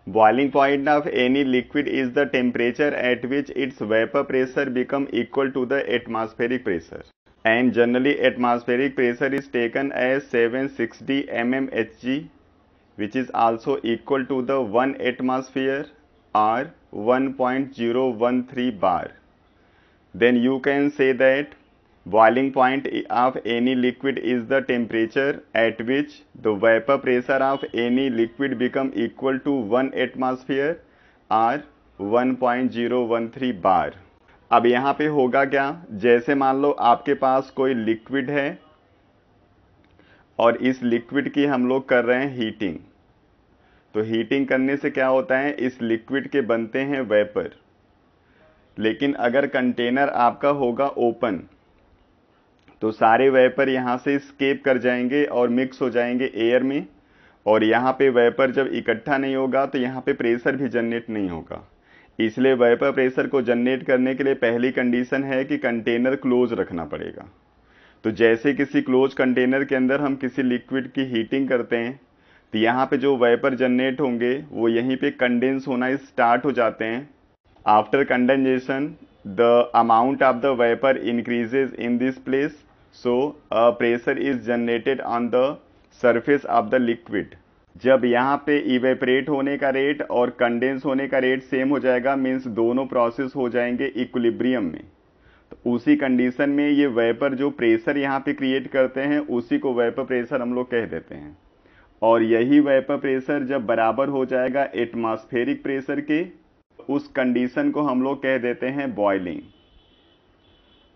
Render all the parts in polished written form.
Boiling point of any liquid is the temperature at which its vapor pressure become equal to the atmospheric pressure. And generally atmospheric pressure is taken as 760 mmHg, which is also equal to the 1 atmosphere or 1.013 bar. Then you can say that boiling point of any liquid is the temperature at which the vapor pressure of any liquid become equal to 1 atmosphere or 1.013 बार। अब यहाँ पे होगा क्या, जैसे मान लो आपके पास कोई liquid है और इस लिक्विड की हम लोग कर रहे हैं हीटिंग। तो हीटिंग करने से क्या होता है, इस लिक्विड के बनते हैं वेपर। लेकिन अगर कंटेनर आपका होगा ओपन तो सारे वेपर यहां से स्केप कर जाएंगे और मिक्स हो जाएंगे एयर में, और यहां पे वेपर जब इकट्ठा नहीं होगा तो यहां पे प्रेशर भी जनरेट नहीं होगा। इसलिए वेपर प्रेशर को जनरेट करने के लिए पहली कंडीशन है कि कंटेनर क्लोज रखना पड़ेगा। तो जैसे किसी क्लोज कंटेनर के अंदर हम किसी लिक्विड की हीटिंग करते हैं तो यहाँ पे जो वेपर जनरेट होंगे वो यहीं पे कंडेंस होना स्टार्ट हो जाते हैं। After condensation the amount of the vapour increases in this place, so a pressure is generated on the surface of the liquid. जब यहाँ पे इवेपरेट होने का रेट और कंडेंस होने का रेट सेम हो जाएगा, मीन्स दोनों प्रोसेस हो जाएंगे इक्विलिब्रियम में, तो उसी कंडीशन में ये वेपर जो प्रेशर यहाँ पे क्रिएट करते हैं उसी को वेपर प्रेशर हम लोग कह देते हैं। और यही वेपर प्रेशर जब बराबर हो जाएगा एटमॉस्फेरिक प्रेशर के, उस कंडीशन को हम लोग कह देते हैं बॉइलिंग।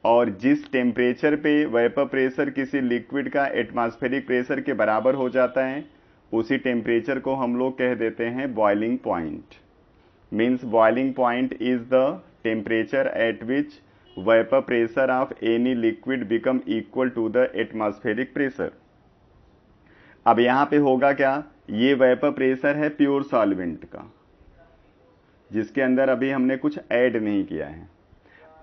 और जिस टेम्परेचर पे वेपर प्रेशर किसी लिक्विड का एटमॉस्फेरिक प्रेशर के बराबर हो जाता है उसी टेम्परेचर को हम लोग कह देते हैं boiling point. Means boiling point is the temperature at which vapour pressure of any liquid become equal to the atmospheric pressure. अब यहां पे होगा क्या, ये वेपर प्रेशर है प्योर सॉल्वेंट का, जिसके अंदर अभी हमने कुछ ऐड नहीं किया है।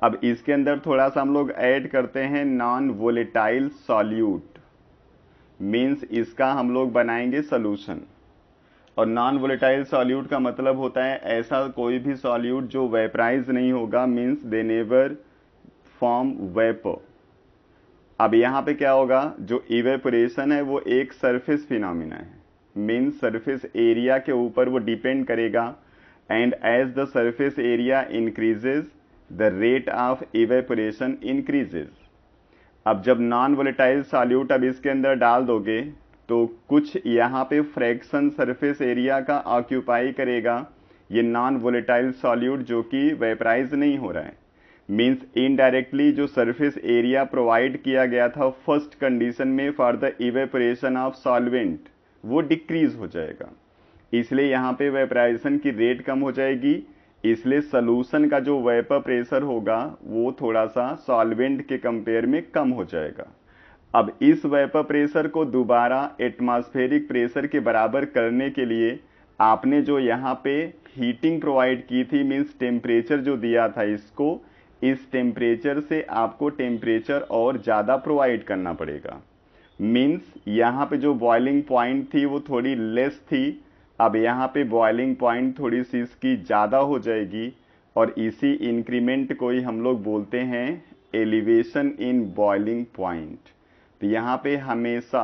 अब इसके अंदर थोड़ा सा हम लोग ऐड करते हैं नॉन वोलेटाइल सॉल्यूट, मीन्स इसका हम लोग बनाएंगे सोल्यूशन। और नॉन वोलेटाइल सॉल्यूट का मतलब होता है ऐसा कोई भी सॉल्यूट जो वेपराइज नहीं होगा, means they never form vapour. अब यहां पे क्या होगा, जो इवेपोरेशन है वो एक सरफेस फिनोमिना है, मीन्स सरफेस एरिया के ऊपर वो डिपेंड करेगा। And as the surface area increases the rate of evaporation increases. अब जब नॉन वोलेटाइल सॉल्यूट अब इसके अंदर डाल दोगे तो कुछ यहाँ पे फ्रैक्शन सरफेस एरिया का ऑक्यूपाई करेगा ये नॉन वोलेटाइल सॉल्यूट जो कि वेपराइज नहीं हो रहा है। मीन्स इनडायरेक्टली जो सरफेस एरिया प्रोवाइड किया गया था फर्स्ट कंडीशन में for the evaporation of solvent वो डिक्रीज हो जाएगा, इसलिए यहाँ पे वेपराइजेशन की रेट कम हो जाएगी। इसलिए सोल्यूशन का जो वेपर प्रेशर होगा वो थोड़ा सा सॉल्वेंट के कंपेयर में कम हो जाएगा। अब इस वेपर प्रेशर को दोबारा एटमॉस्फेरिक प्रेशर के बराबर करने के लिए आपने जो यहाँ पे हीटिंग प्रोवाइड की थी, मीन्स टेम्परेचर जो दिया था इसको, इस टेम्परेचर से आपको टेम्परेचर और ज्यादा प्रोवाइड करना पड़ेगा। मीन्स यहाँ पे जो बॉइलिंग पॉइंट थी वो थोड़ी लेस थी, अब यहाँ पे बॉइलिंग पॉइंट थोड़ी सी इसकी ज्यादा हो जाएगी, और इसी इंक्रीमेंट को ही हम लोग बोलते हैं एलिवेशन इन बॉइलिंग पॉइंट। तो यहाँ पे हमेशा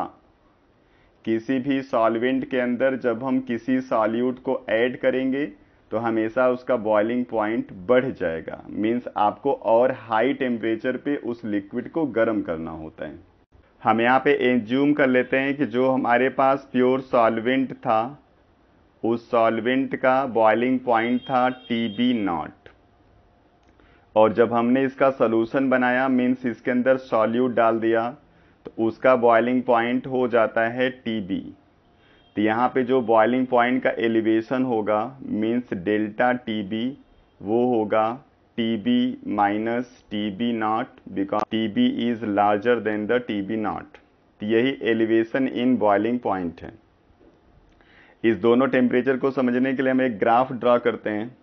किसी भी सॉल्वेंट के अंदर जब हम किसी सॉल्यूट को ऐड करेंगे तो हमेशा उसका बॉइलिंग पॉइंट बढ़ जाएगा, मीन्स आपको और हाई टेम्परेचर पे उस लिक्विड को गर्म करना होता है। हम यहाँ पे एज्यूम कर लेते हैं कि जो हमारे पास प्योर सॉल्वेंट था उस सॉल्वेंट का बॉइलिंग पॉइंट था TB0, और जब हमने इसका सोल्यूशन बनाया, मीन्स इसके अंदर सॉल्यूट डाल दिया, तो उसका बॉइलिंग पॉइंट हो जाता है TB। तो यहाँ पे जो बॉइलिंग पॉइंट का एलिवेशन होगा मीन्स डेल्टा TB वो होगा TB minus TB0, because TB is larger than the TB0। तो यही एलिवेशन इन बॉइलिंग पॉइंट है। इस दोनों टेम्परेचर को समझने के लिए हम एक ग्राफ ड्रा करते हैं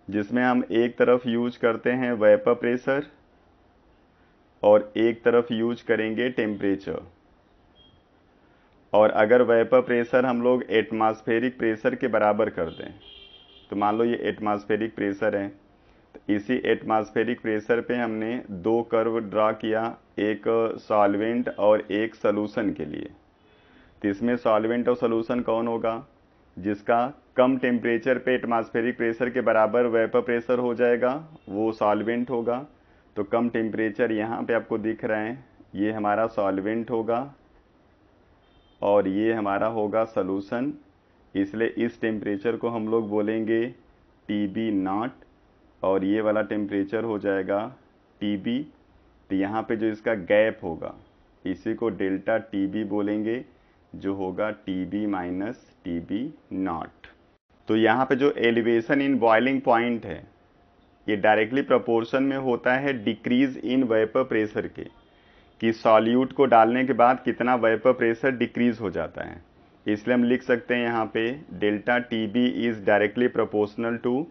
जिसमें हम एक तरफ यूज करते हैं वेपर प्रेशर और एक तरफ यूज करेंगे टेम्परेचर। और अगर वेपर प्रेशर हम लोग एटमॉस्फेरिक प्रेशर के बराबर कर दें, तो मान लो ये एटमॉस्फेरिक प्रेशर है, तो इसी एटमॉस्फेरिक प्रेशर पे हमने दो कर्व ड्रा किया, एक सॉल्वेंट और एक सॉल्यूशन के लिए। तो इसमें सॉल्वेंट और सॉल्यूशन कौन होगा? जिसका कम टेम्परेचर पे एटमॉस्फेरिक प्रेशर के बराबर वेपर प्रेशर हो जाएगा, वो सॉल्वेंट होगा। तो कम टेम्परेचर यहाँ पे आपको दिख रहा है, ये हमारा सॉल्वेंट होगा और ये हमारा होगा सॉल्यूशन। इसलिए इस टेम्परेचर को हम लोग बोलेंगे TB नॉट और ये वाला टेम्परेचर हो जाएगा TB। तो यहाँ पे जो इसका गैप होगा इसी को डेल्टा TB बोलेंगे, जो होगा TB माइनस TB नॉट। तो यहाँ पे जो एलिवेशन इन बॉइलिंग पॉइंट है ये डायरेक्टली प्रोपोर्शन में होता है डिक्रीज इन वेपर प्रेशर के, कि सॉल्यूट को डालने के बाद कितना वेपर प्रेशर डिक्रीज हो जाता है। इसलिए हम लिख सकते हैं यहाँ पे delta TB is directly proportional to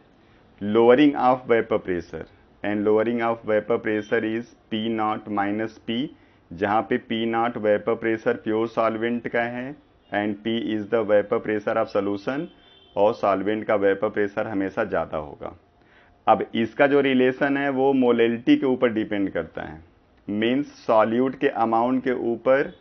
lowering of vapour pressure, and lowering of vapour pressure is P not minus P, जहाँ पे P not vapour pressure pure solvent का है and P is the vapour pressure of solution, और solvent का vapour pressure हमेशा ज़्यादा होगा। अब इसका जो रिलेशन है वो मोलेलिटी के ऊपर डिपेंड करता है, मीन्स सॉल्यूट के अमाउंट के ऊपर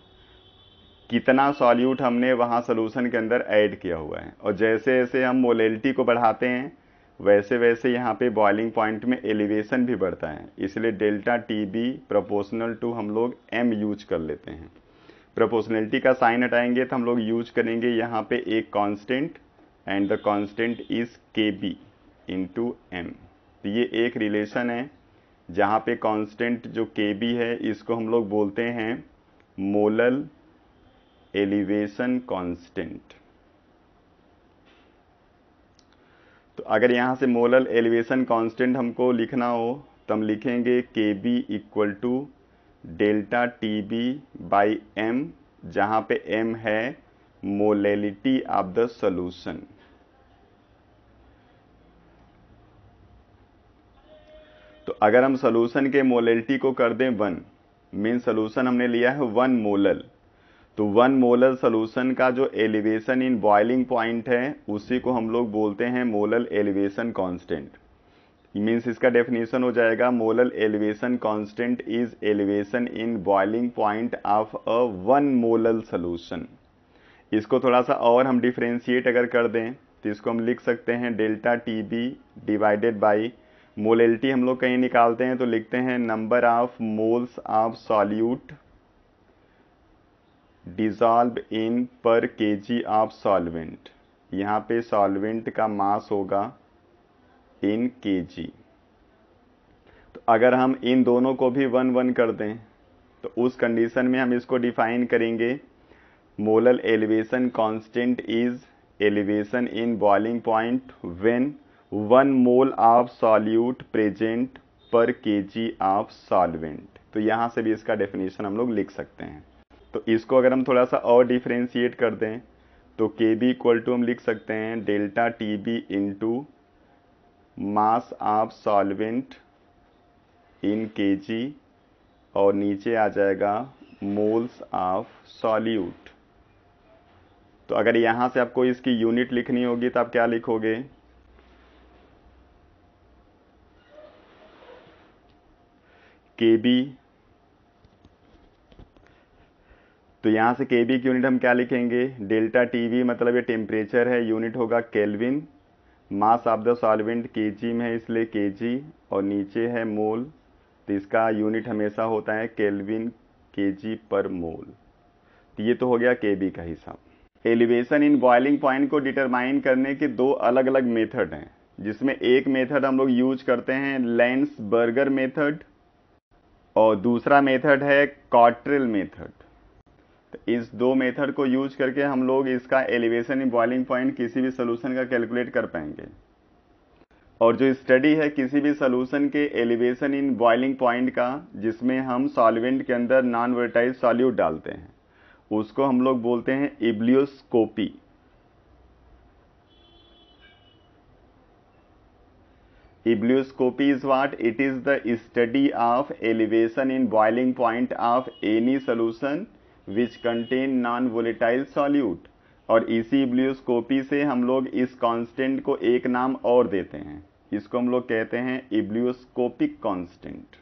कितना सॉल्यूट हमने वहाँ सॉल्यूशन के अंदर ऐड किया हुआ है। और जैसे जैसे हम मोलेलिटी को बढ़ाते हैं वैसे वैसे यहाँ पे बॉइलिंग पॉइंट में एलिवेशन भी बढ़ता है। इसलिए डेल्टा TB प्रोपोर्शनल टू हम लोग M यूज कर लेते हैं। प्रोपोर्शनलिटी का साइन हटाएंगे तो हम लोग यूज करेंगे यहाँ पे एक constant, and the constant is KB into M। तो ये एक रिलेशन है जहाँ पे कांस्टेंट जो KB है इसको हम लोग बोलते हैं मोलल एलिवेशन कांस्टेंट। तो अगर यहाँ से मोलल एलिवेशन कांस्टेंट हमको लिखना हो तो हम लिखेंगे KB equal to delta TB by M, जहाँ पे M है मोलेलिटी ऑफ द सॉल्यूशन। तो अगर हम सॉल्यूशन के मोलेलिटी को कर दें 1, मीन सॉल्यूशन हमने लिया है 1 मोलल, तो 1 मोलल सॉल्यूशन का जो एलिवेशन इन बॉइलिंग पॉइंट है उसी को हम लोग बोलते हैं मोलल एलिवेशन कांस्टेंट। मीन्स इसका डेफिनेशन हो जाएगा molal elevation constant is elevation in boiling point of a 1 molal solution. इसको थोड़ा सा और हम डिफरेंशिएट अगर कर दें तो इसको हम लिख सकते हैं delta TB divided by molality हम लोग कहीं निकालते हैं तो लिखते हैं number of moles of solute dissolve in पर kg ऑफ सॉल्वेंट। यहाँ पे सॉल्वेंट का मास होगा इन kg। तो अगर हम इन दोनों को भी 1 1 कर दें तो उस कंडीशन में हम इसको डिफाइन करेंगे molal elevation constant is elevation in boiling point when 1 mole of solute present पर kg ऑफ सॉल्वेंट। तो यहाँ से भी इसका डेफिनेशन हम लोग लिख सकते हैं। तो इसको अगर हम थोड़ा सा और डिफरेंशिएट कर दें तो KB इक्वल टू हम लिख सकते हैं delta TB into mass of solvent in kg, और नीचे आ जाएगा मोल्स ऑफ सॉल्यूट। तो अगर यहाँ से आपको इसकी यूनिट लिखनी होगी तो आप क्या लिखोगे? KB। तो यहाँ से KB की यूनिट हम क्या लिखेंगे? डेल्टा TB मतलब ये टेम्परेचर है, यूनिट होगा kelvin. Mass of the solvent kg में है इसलिए kg, और नीचे है मोल, तो इसका यूनिट हमेशा होता है केल्विन kg पर मोल। तो ये तो हो गया KB का हिसाब। एलिवेशन इन बॉइलिंग पॉइंट को डिटरमाइन करने के दो अलग अलग मेथड हैं, जिसमें एक मेथड हम लोग यूज करते हैं लेंस-बर्गर मेथड और दूसरा मेथड है कॉट्रेल मेथड। तो इस दो मेथड को यूज करके हम लोग इसका एलिवेशन इन बॉइलिंग पॉइंट किसी भी सोल्यूशन का कैलकुलेट कर पाएंगे। और जो स्टडी है किसी भी सोल्यूशन के एलिवेशन इन बॉइलिंग पॉइंट का, जिसमें हम सॉल्वेंट के अंदर नॉन वोलेटाइल सॉल्यूट डालते हैं, उसको हम लोग बोलते हैं इब्लियोस्कोपी। Ebullioscopy is what? It is the study of elevation in boiling point of any solution which contain non volatile solute. और इसी इब्लियोस्कोपी से हम लोग इस कांस्टेंट को एक नाम और देते हैं, इसको हम लोग कहते हैं इब्लियोस्कोपिक कांस्टेंट।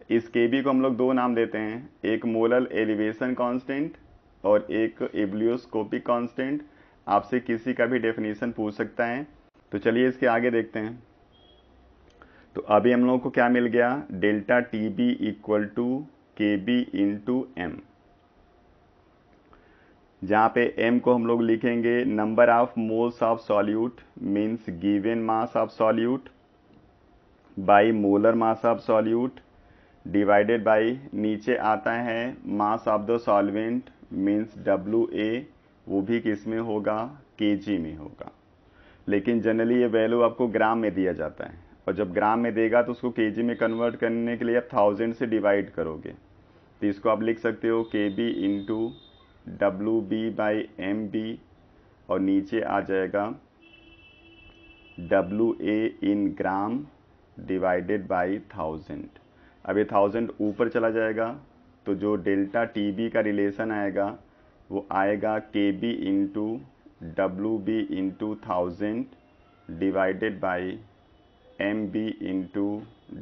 इस केबी को हम लोग दो नाम देते हैं, एक मोलर एलिवेशन कांस्टेंट और एक इब्लियोस्कोपिक कांस्टेंट। आपसे किसी का भी डेफिनेशन पूछ सकता है। तो चलिए इसके आगे देखते हैं। तो अभी हम लोगों को क्या मिल गया, delta T B equal to K B into m, जहां पे m को हम लोग लिखेंगे number of moles of solute means given mass of solute by molar mass of solute divided by नीचे आता है mass of the solvent means WA, वो भी किस में होगा, kg में होगा। लेकिन जनरली ये वैल्यू आपको ग्राम में दिया जाता है, और जब ग्राम में देगा तो उसको kg में कन्वर्ट करने के लिए आप 1000 से डिवाइड करोगे। तो इसको आप लिख सकते हो KB into WB by MB, और नीचे आ जाएगा WA in gram divided by 1000। अब ये 1000 ऊपर चला जाएगा तो जो डेल्टा TB का रिलेशन आएगा वो आएगा KB into WB into 1000 divided by MB into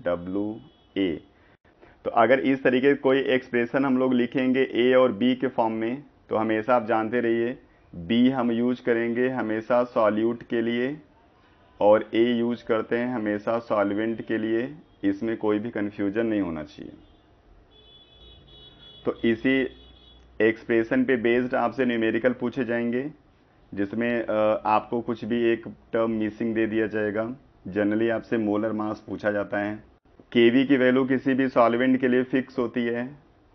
WA। तो अगर इस तरीके से कोई एक्सप्रेशन हम लोग लिखेंगे A और B के फॉर्म में, तो हमेशा आप जानते रहिए B हम यूज करेंगे हमेशा सॉल्यूट के लिए और A यूज करते हैं हमेशा सॉल्वेंट के लिए। इसमें कोई भी कंफ्यूजन नहीं होना चाहिए। तो इसी एक्सप्रेशन पे बेस्ड आपसे न्यूमेरिकल पूछे जाएंगे, जिसमें आपको कुछ भी एक टर्म मिसिंग दे दिया जाएगा। जनरली आपसे मोलर मास पूछा जाता है। केवी की वैल्यू किसी भी सॉल्वेंट के लिए फिक्स होती है,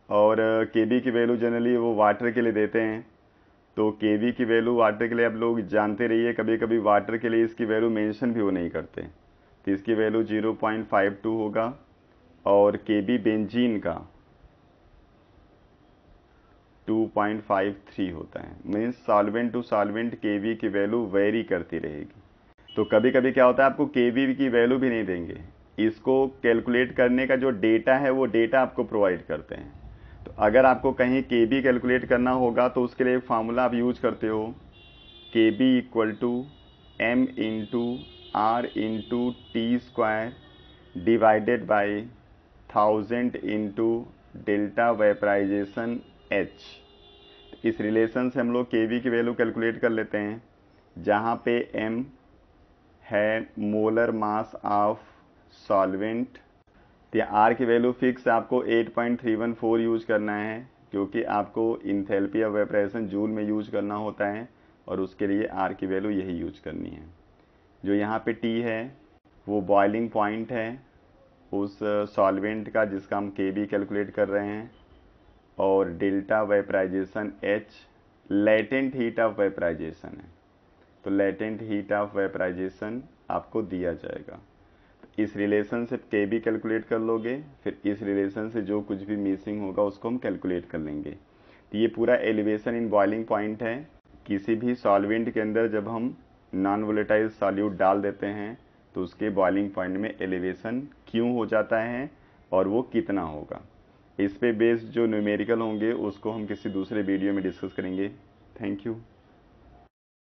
और केवी की वैल्यू जनरली वो वाटर के लिए देते हैं। तो केवी की वैल्यू वाटर के लिए आप लोग जानते रहिए, कभी कभी वाटर के लिए इसकी वैल्यू मेंशन भी वो नहीं करते। तो इसकी वैल्यू 0.52 होगा, और केबी बेंजीन का 2.53 होता है। मीन्स सॉल्वेंट टू सॉल्वेंट केवी की वैल्यू वेरी करती रहेगी। तो कभी कभी क्या होता है, आपको केवी की वैल्यू भी नहीं देंगे, इसको कैलकुलेट करने का जो डेटा है वो डेटा आपको प्रोवाइड करते हैं। तो अगर आपको कहीं केबी कैलकुलेट करना होगा तो उसके लिए एक फार्मूला आप यूज करते हो, KB equal to M into R into T square divided by 1000 into delta vaporisation H। इस रिलेशन से हम लोग केवी की वैल्यू कैलकुलेट कर लेते हैं, जहां पे m है मोलर मास ऑफ सॉल्वेंट। तो R की वैल्यू फिक्स आपको 8.314 यूज करना है, क्योंकि आपको इंथैल्पी ऑफ वेपरेशन जूल में यूज करना होता है, और उसके लिए R की वैल्यू यही यूज करनी है। जो यहाँ पे T है वो बॉइलिंग पॉइंट है उस सॉल्वेंट का जिसका हम केबी कैलकुलेट कर रहे हैं, और delta vaporisation H latent heat of vaporisation है। तो लेटेंट हीट ऑफ वेपराइजेशन आपको दिया जाएगा। तो इस रिलेशन से केबी कैलकुलेट कर लोगे, फिर इस रिलेशन से जो कुछ भी मिसिंग होगा उसको हम कैलकुलेट कर लेंगे। तो ये पूरा एलिवेशन इन बॉइलिंग पॉइंट है। किसी भी सॉल्वेंट के अंदर जब हम नॉन वोलेटाइल सॉल्यूट डाल देते हैं तो उसके बॉइलिंग पॉइंट में एलिवेशन क्यों हो जाता है और वो कितना होगा। इस पे बेस्ड जो न्यूमेरिकल होंगे उसको हम किसी दूसरे वीडियो में डिस्कस करेंगे। Thank you.